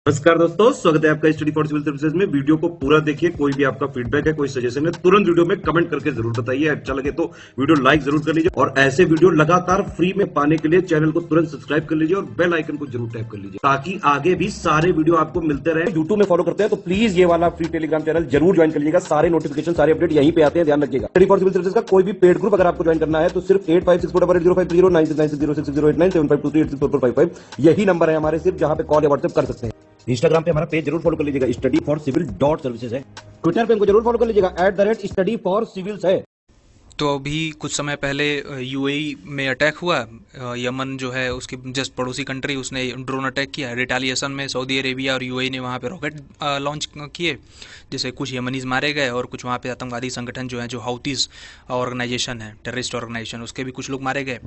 नमस्कार दोस्तों, स्वागत है आपका स्टडी फॉर सिविल सर्विसेज में। वीडियो को पूरा देखिए। कोई भी आपका फीडबैक है, कोई सजेशन है, तुरंत वीडियो में कमेंट करके जरूर बताइए। अच्छा लगे तो वीडियो लाइक जरूर कर लीजिए और ऐसे वीडियो लगातार फ्री में पाने के लिए चैनल को तुरंत सब्सक्राइब कर लीजिए और बेल आइकन को जरूर टैप कर लीजिए ताकि आगे भी सारे वीडियो आपको मिलते रहे। यूट्यूब में फॉलो करते हैं तो प्लीज ये वाला फ्री टेलीग्राम चैनल जरूर ज्वाइन कर लीजिएगा। सारे नोटिफिकेशन, सारे अपडेट यहीं पे आते हैं, ध्यान रखिएगा। स्टडी फॉर सिविल सर्विसेज का कोई भी पेड ग्रुप अगर आपको ज्वाइन करना है तो सिर्फ 856480530969606089786445 यही नंबर है हमारे, सिर्फ जहां पे कॉल या व्हाट्सएप कर सकते हैं। इंस्टाग्राम पे हमारा पेज जरूर फॉलो कर लीजिएगा, study for civil dot services है। ट्विटर पे हमको जरूर फॉलो कर लीजिएगा, @स्टडी फॉर सिविल्स है। तो अभी कुछ समय पहले यूएई में अटैक हुआ। यमन जो है उसकी जस्ट पड़ोसी कंट्री, उसने ड्रोन अटैक किया। रिटालिएशन में सऊदी अरेबिया और यूएई ने वहाँ पे रॉकेट लॉन्च किए, जिससे कुछ यमनीज मारे गए और कुछ वहाँ पे आतंकवादी संगठन जो है, जो हाउतीज ऑर्गेनाइजेशन है, टेररिस्ट ऑर्गेनाइजेशन, उसके भी कुछ लोग मारे गए।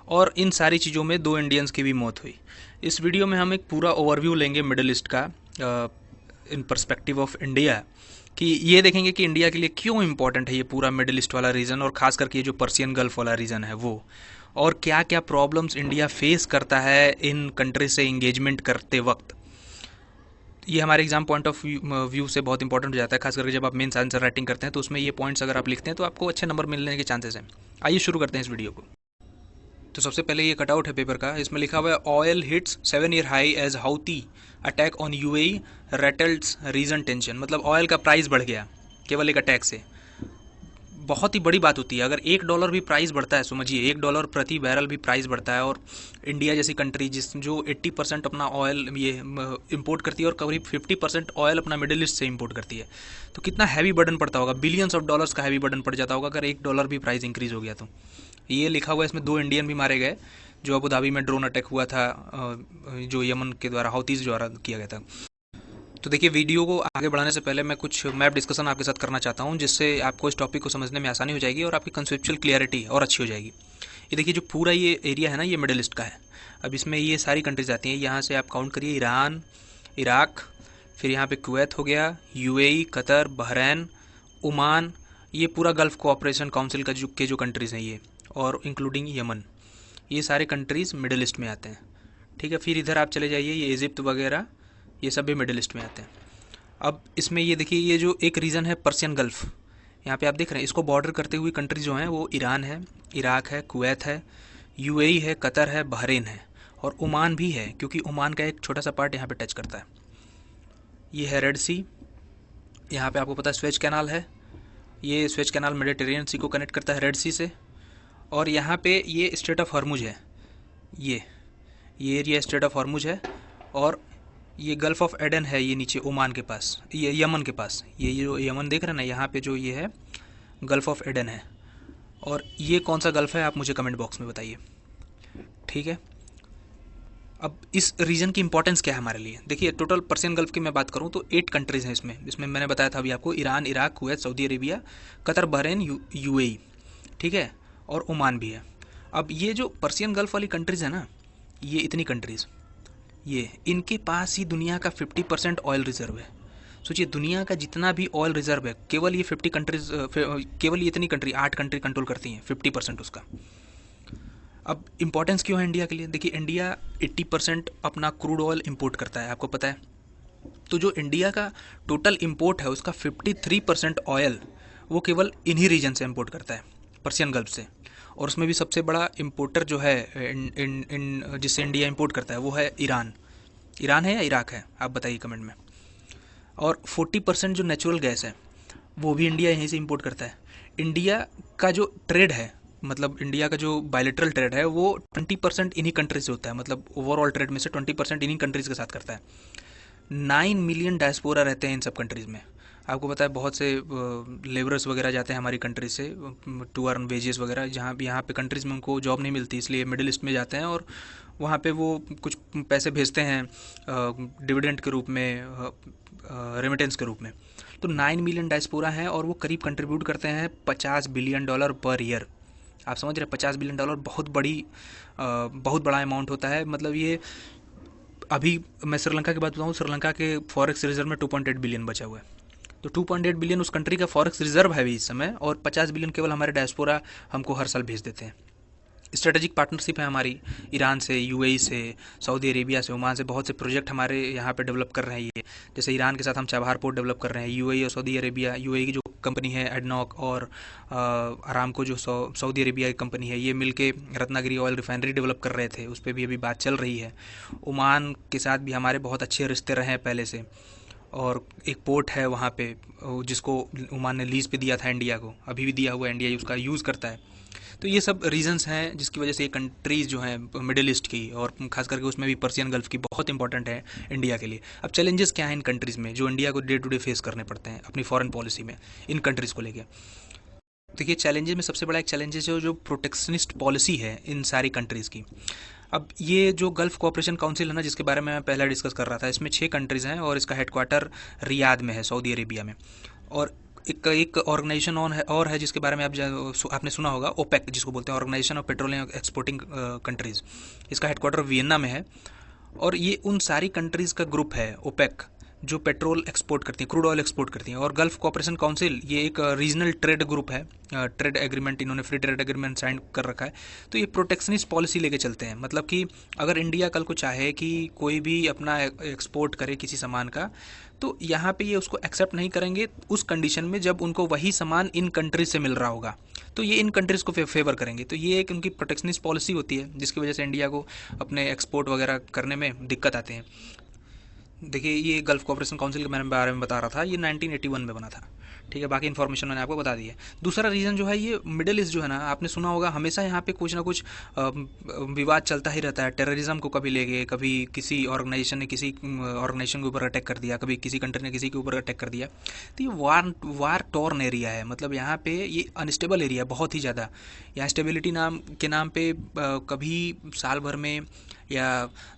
और इन सारी चीज़ों में 2 इंडियंस की भी मौत हुई। इस वीडियो में हम एक पूरा ओवरव्यू लेंगे मिडिल ईस्ट का, इन पर्सपेक्टिव ऑफ इंडिया, कि ये देखेंगे कि इंडिया के लिए क्यों इंपॉर्टेंट है ये पूरा मिडिल ईस्ट वाला रीजन, और ख़ास करके ये जो पर्सियन गल्फ वाला रीजन है वो, और क्या क्या प्रॉब्लम्स इंडिया फेस करता है इन कंट्री से इंगेजमेंट करते वक्त। ये हमारे एग्जाम पॉइंट ऑफ व्यू से बहुत इंपॉर्टेंट हो जाता है, खास करके जब आप मेंस आंसर राइटिंग करते हैं तो उसमें ये पॉइंट्स अगर आप लिखते हैं तो आपको अच्छे नंबर मिलने के चांसेस हैं। आइए शुरू करते हैं इस वीडियो को। तो सबसे पहले ये कटआउट है पेपर का, इसमें लिखा हुआ है oil hits 7-year high as Houthi attack on UAE rattles region tension. मतलब ऑयल का प्राइस बढ़ गया केवल एक अटैक से। बहुत ही बड़ी बात होती है अगर $1 भी प्राइस बढ़ता है, समझिए $1 प्रति बैरल भी प्राइस बढ़ता है, और इंडिया जैसी कंट्री जो 80% अपना ऑयल ये इंपोर्ट करती है और करीब 50% ऑयल अपना मिडिल ईस्ट से इंपोर्ट करती है, तो कितना हैवी बर्डन पड़ता होगा, बिलियंस ऑफ डॉलर्स का हैवी बर्डन पड़ जाता होगा अगर $1 भी प्राइस इंक्रीज हो गया तो। ये लिखा हुआ है इसमें। 2 इंडियन भी मारे गए जो अबू धाबी में ड्रोन अटैक हुआ था, जो यमन के द्वारा, हाउतीज द्वारा किया गया था। तो देखिए, वीडियो को आगे बढ़ाने से पहले मैं कुछ मैप डिस्कशन आपके साथ करना चाहता हूँ, जिससे आपको इस टॉपिक को समझने में आसानी हो जाएगी और आपकी कंसेप्चुअल क्लियरिटी और अच्छी हो जाएगी। ये देखिए, जो पूरा ये एरिया है ना, ये मिडिल ईस्ट का है। अब इसमें ये सारी कंट्रीज आती हैं। यहाँ से आप काउंट करिए, ईरान, इराक, फिर यहाँ पे कुवैत हो गया, यूएई, कतर, बहरैन, ओमान, ये पूरा गल्फ कोऑपरेशन काउंसिल का जो कंट्रीज़ हैं ये, और इंक्लूडिंग यमन, ये सारे कंट्रीज़ मिडिल ईस्ट में आते हैं। ठीक है, फिर इधर आप चले जाइए, ये इजिप्ट वगैरह, ये सब भी मिडिल ईस्ट में आते हैं। अब इसमें ये देखिए, ये जो एक रीजन है पर्सियन गल्फ, यहाँ पे आप देख रहे हैं, इसको बॉर्डर करते हुए कंट्री जो हैं वो ईरान है, इराक है, कुवैत है, यूएई है, कतर है, बहरीन है, और ओमान भी है, क्योंकि ओमान का एक छोटा सा पार्ट यहाँ पे टच करता है। ये है रेड सी, यहाँ पे आपको पता है स्वेज कैनाल है, ये स्वेज कैनाल मेडिटेरेनियन सी को कनेक्ट करता है रेड सी से। और यहाँ पे ये स्ट्रेट ऑफ हॉर्मुज है, ये एरिया स्ट्रेट ऑफ हॉर्मुज है। और ये गल्फ ऑफ एडन है, ये नीचे ओमान के पास, ये यमन के पास, ये जो यमन देख रहे हैं ना, यहाँ पे जो ये है गल्फ ऑफ एडन है। और ये कौन सा गल्फ है आप मुझे कमेंट बॉक्स में बताइए, ठीक है। अब इस रीजन की इंपॉर्टेंस क्या है हमारे लिए, देखिए, टोटल पर्सियन गल्फ की मैं बात करूँ तो 8 कंट्रीज़ हैं इसमें मैंने बताया था अभी आपको, Iran, Iraq, Kuwait, Saudi Arabia, Qatar, Bahrain, UAE, ठीक है, और ओमान भी है। अब ये जो पर्सियन गल्फ वाली कंट्रीज़ है ना, ये इतनी कंट्रीज़, ये इनके पास ही दुनिया का 50% ऑयल रिजर्व है। सोचिए, दुनिया का जितना भी ऑयल रिजर्व है, केवल ये 50 कंट्रीज, केवल ये इतनी कंट्री, 8 कंट्री कंट्रोल करती हैं 50% उसका। अब इंपॉर्टेंस क्यों है इंडिया के लिए, देखिए, इंडिया 80% अपना क्रूड ऑयल इंपोर्ट करता है, आपको पता है। तो जो इंडिया का टोटल इंपोर्ट है, उसका 53% ऑयल वो केवल इन्हीं रीजन से इंपोर्ट करता है, पर्सियन गल्फ से। और उसमें भी सबसे बड़ा इंपोर्टर जो है जिससे इंडिया इंपोर्ट करता है वो है ईरान। ईरान है या इराक है, आप बताइए कमेंट में। और 40% जो नेचुरल गैस है वो भी इंडिया यहीं से इंपोर्ट करता है। इंडिया का जो ट्रेड है, मतलब इंडिया का जो बायलेटरल ट्रेड है, वो 20% इन्हीं कंट्रीज से होता है, मतलब ओवरऑल ट्रेड में से 20% इन्हीं कंट्रीज़ के साथ करता है। 9 मिलियन डायस्पोरा रहते हैं इन सब कंट्रीज़ में। आपको पता है बहुत से लेबरर्स वगैरह जाते हैं हमारी कंट्री से टू अर्न वेजेस वगैरह, जहाँ यहाँ पे कंट्रीज़ में उनको जॉब नहीं मिलती, इसलिए मिडिल ईस्ट में जाते हैं और वहाँ पे वो कुछ पैसे भेजते हैं डिविडेंड के रूप में, रेमिटेंस के रूप में। तो 9 मिलियन डायस्पोरा हैं और वो करीब कंट्रीब्यूट करते हैं $50 बिलियन पर ईयर। आप समझ रहे हैं, $50 बिलियन बहुत बड़ा अमाउंट होता है। मतलब ये, अभी मैं श्रीलंका की बात बताऊँ, श्रीलंका के फॉरेक्स रिजर्व में 2.8 बिलियन बचा हुआ है। तो 2.8 बिलियन उस कंट्री का फॉरेक्स रिजर्व है भी इस समय, और 50 बिलियन केवल हमारे डायस्पोरा हमको हर साल भेज देते हैं। स्ट्रेटेजिक पार्टनरशिप है हमारी ईरान से, यूएई से, सऊदी अरेबिया से, ओमान से। बहुत से प्रोजेक्ट हमारे यहाँ पे डेवलप कर रहे हैं ये। जैसे ईरान के साथ हम चाबहार पोर्ट डेवलप कर रहे हैं। यूएई और सऊदी अरेबिया, यूएई की जो कंपनी है एडनॉक और अरामको जो सऊदी अरेबिया की कंपनी है, ये मिलके रत्नागिरी ऑयल रिफाइनरी डेवलप कर रहे थे, उस पर भी अभी बात चल रही है। ओमान के साथ भी हमारे बहुत अच्छे रिश्ते रहे हैं पहले से, और एक पोर्ट है वहाँ पे जिसको ओमान ने लीज पे दिया था इंडिया को, अभी भी दिया हुआ है, इंडिया उसका यूज़ करता है। तो ये सब रीजंस हैं जिसकी वजह से ये कंट्रीज़ जो हैं मिडिल ईस्ट की, और खास करके उसमें भी पर्सियन गल्फ की, बहुत इंपॉर्टेंट है इंडिया के लिए। अब चैलेंजेस क्या हैं इन कंट्रीज़ में जो इंडिया को डे टू डे फेस करने पड़ते हैं अपनी फॉरेन पॉलिसी में इन कंट्रीज़ को लेके? देखिए, चैलेंजेस में सबसे बड़ा एक चैलेंजेस है जो प्रोटेक्शनिस्ट पॉलिसी है इन सारी कंट्रीज़ की। अब ये जो गल्फ़ कोऑपरेशन काउंसिल है ना, जिसके बारे में मैं पहले डिस्कस कर रहा था, इसमें 6 कंट्रीज़ हैं और इसका हेडक्वार्टर रियाद में है, सऊदी अरेबिया में। और एक ऑर्गेनाइजेशन और है जिसके बारे में आपने सुना होगा, ओपेक जिसको बोलते हैं, organisation of petroleum exporting countries. इसका हेडक्वार्टर वियन्ना में है। और ये उन सारी कंट्रीज़ का ग्रुप है ओपेक जो पेट्रोल एक्सपोर्ट करती हैं, क्रूड ऑयल एक्सपोर्ट करती हैं। और गल्फ़ कोऑपरेशन काउंसिल ये एक रीजनल ट्रेड ग्रुप है, ट्रेड एग्रीमेंट, इन्होंने फ्री ट्रेड एग्रीमेंट साइन कर रखा है। तो ये प्रोटेक्शनिस्ट पॉलिसी लेके चलते हैं। मतलब कि अगर इंडिया कल को चाहे कि कोई भी अपना एक्सपोर्ट करे किसी सामान का, तो यहाँ पे ये उसको एक्सेप्ट नहीं करेंगे उस कंडीशन में जब उनको वही सामान इन कंट्रीज से मिल रहा होगा, तो ये इन कंट्रीज़ को फेवर करेंगे। तो ये एक उनकी प्रोटेक्शनिस्ट पॉलिसी होती है जिसकी वजह से इंडिया को अपने एक्सपोर्ट वगैरह करने में दिक्कत आते हैं। देखिए, ये गल्फ़ कोऑपरेशन काउंसिल के बारे में बता रहा था, ये 1981 में बना था। ठीक है, बाकी इन्फॉर्मेशन मैंने आपको बता दी है। दूसरा रीज़न जो है, ये मिडिल ईस्ट जो है ना, आपने सुना होगा हमेशा यहाँ पे कुछ ना कुछ विवाद चलता ही रहता है। टेररिज्म को कभी ले गए, कभी किसी ऑर्गेनाइजेशन ने किसी ऑर्गेनाइजेशन के ऊपर अटैक कर दिया, कभी किसी कंट्री ने किसी के ऊपर अटैक कर दिया। तो ये वार टॉर्न एरिया है। मतलब यहाँ पे ये अनस्टेबल एरिया है बहुत ही ज़्यादा। यहाँ स्टेबिलिटी नाम पे कभी साल भर में या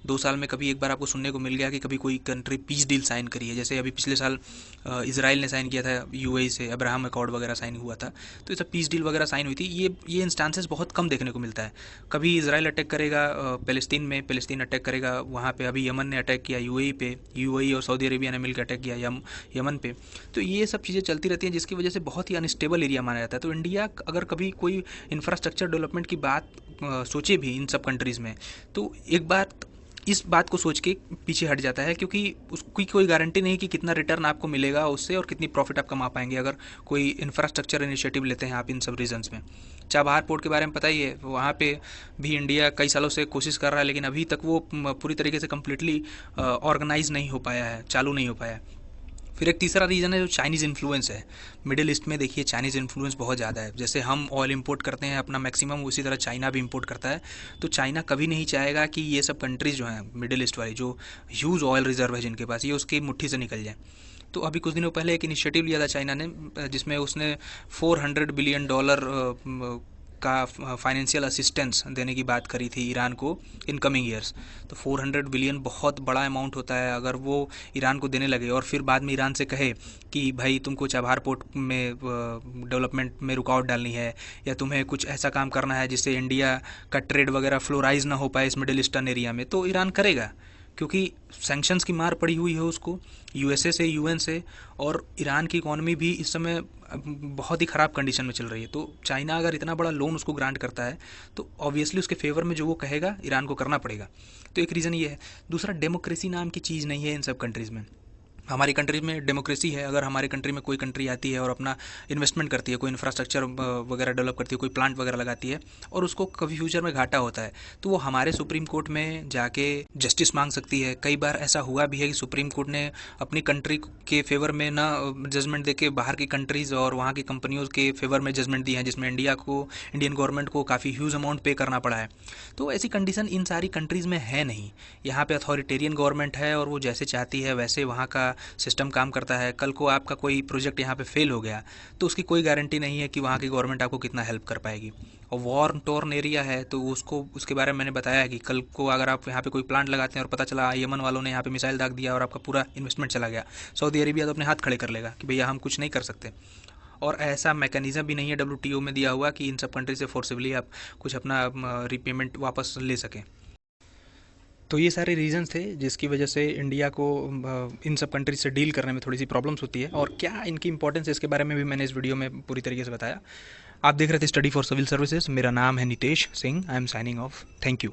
2 साल में कभी एक बार आपको सुनने को मिल गया कि कभी कोई कंट्री पीस डील साइन करी है। जैसे अभी पिछले साल इजराइल ने साइन किया था यूएई से, अब्राहम अकॉर्ड वगैरह साइन हुआ था। तो ये सब पीस डील वगैरह साइन हुई थी। ये इंस्टांसेस बहुत कम देखने को मिलता है। कभी इजराइल अटैक करेगा पैलेस्तीन में, पैलेस्तीन अटैक करेगा वहाँ पे। अभी यमन ने अटैक किया यूएई पे, यूएई और सऊदी अरेबिया ने मिलकर अटैक किया यमन पे। तो ये सब चीज़ें चलती रहती हैं जिसकी वजह से बहुत ही अनस्टेबल एरिया माना जाता है। तो इंडिया अगर कभी कोई इंफ्रास्ट्रक्चर डेवलपमेंट की बात सोचे भी इन सब कंट्रीज़ में, तो एक बात इस बात को सोच के पीछे हट जाता है, क्योंकि उसकी कोई गारंटी नहीं कि कितना रिटर्न आपको मिलेगा उससे और कितनी प्रॉफिट आप कमा पाएंगे अगर कोई इंफ्रास्ट्रक्चर इनिशिएटिव लेते हैं आप इन सब रीजन्स में। चाबहार पोर्ट के बारे में पता ही है, वहाँ पे भी इंडिया कई सालों से कोशिश कर रहा है, लेकिन अभी तक वो पूरी तरीके से कम्प्लीटली ऑर्गेनाइज नहीं हो पाया है, चालू नहीं हो पाया है। फिर एक तीसरा रीज़न है जो चाइनीज़ इन्फ्लुएंस है। मिडिल ईस्ट में देखिए चाइनीज़ इन्फ्लुएंस बहुत ज़्यादा है। जैसे हम ऑयल इंपोर्ट करते हैं अपना मैक्सिमम, उसी तरह चाइना भी इंपोर्ट करता है। तो चाइना कभी नहीं चाहेगा कि ये सब कंट्रीज़ जो हैं मिडिल ईस्ट वाली, जो ह्यूज ऑयल रिजर्व है जिनके पास, ये उसकी मुट्ठी से निकल जाए। तो अभी कुछ दिनों पहले एक इनिशिएटिव लिया था चाइना ने, जिसमें उसने $400 बिलियन का फाइनेंशियल असिस्टेंस देने की बात करी थी ईरान को इन कमिंग ईयर्स। तो 400 बिलियन बहुत बड़ा अमाउंट होता है। अगर वो ईरान को देने लगे और फिर बाद में ईरान से कहे कि भाई तुमको चाबहार पोर्ट में डेवलपमेंट में रुकावट डालनी है, या तुम्हें कुछ ऐसा काम करना है जिससे इंडिया का ट्रेड वगैरह फ्लोराइज ना हो पाए इस मिडिल ईस्टर्न एरिया में, तो ईरान करेगा, क्योंकि सैंक्शंस की मार पड़ी हुई है उसको यूएसए से, यूएन से। और ईरान की इकॉनमी भी इस समय बहुत ही ख़राब कंडीशन में चल रही है। तो चाइना अगर इतना बड़ा लोन उसको ग्रांट करता है तो ऑब्वियसली उसके फेवर में जो वो कहेगा ईरान को करना पड़ेगा। तो एक रीज़न ये है। दूसरा, डेमोक्रेसी नाम की चीज़ नहीं है इन सब कंट्रीज़ में। हमारी कंट्री में डेमोक्रेसी है। अगर हमारी कंट्री में कोई कंट्री आती है और अपना इन्वेस्टमेंट करती है, कोई इंफ्रास्ट्रक्चर वगैरह डेवलप करती है, कोई प्लांट वगैरह लगाती है और उसको कभी फ्यूचर में घाटा होता है, तो वो हमारे सुप्रीम कोर्ट में जाके जस्टिस मांग सकती है। कई बार ऐसा हुआ भी है कि सुप्रीम कोर्ट ने अपनी कंट्री के फेवर में ना जजमेंट दे के बाहर की कंट्रीज़ और वहाँ की कंपनियों के फेवर में जजमेंट दी है, जिसमें इंडियन गवर्नमेंट को काफ़ी ह्यूज अमाउंट पे करना पड़ा है। तो ऐसी कंडीशन इन सारी कंट्रीज़ में है नहीं। यहाँ पे अथॉरिटेरियन गवर्नमेंट है और वो जैसे चाहती है वैसे वहाँ का सिस्टम काम करता है। कल को आपका कोई प्रोजेक्ट यहाँ पे फेल हो गया तो उसकी कोई गारंटी नहीं है कि वहाँ की गवर्नमेंट आपको कितना हेल्प कर पाएगी। और वॉर टॉर्न एरिया है तो उसके बारे में मैंने बताया है कि कल को अगर आप यहाँ पे कोई प्लांट लगाते हैं और पता चला यमन वालों ने यहाँ पे मिसाइल दाग दिया और आपका पूरा इन्वेस्टमेंट चला गया, सऊदी अरेबिया तो अपने हाथ खड़े कर लेगा कि भैया हम कुछ नहीं कर सकते। और ऐसा मैकेनिज्म भी नहीं है WTO में दिया हुआ कि इन सब कंट्री से फोर्सिबली आप कुछ अपना रिपेमेंट वापस ले सकें। तो ये सारे रीजंस थे जिसकी वजह से इंडिया को इन सब कंट्रीज से डील करने में थोड़ी सी प्रॉब्लम्स होती है। और क्या इनकी इंपॉर्टेंस है इसके बारे में भी मैंने इस वीडियो में पूरी तरीके से बताया। आप देख रहे थे स्टडी फॉर सिविल सर्विसेज। मेरा नाम है Nitesh Singh. I am signing off. Thank you.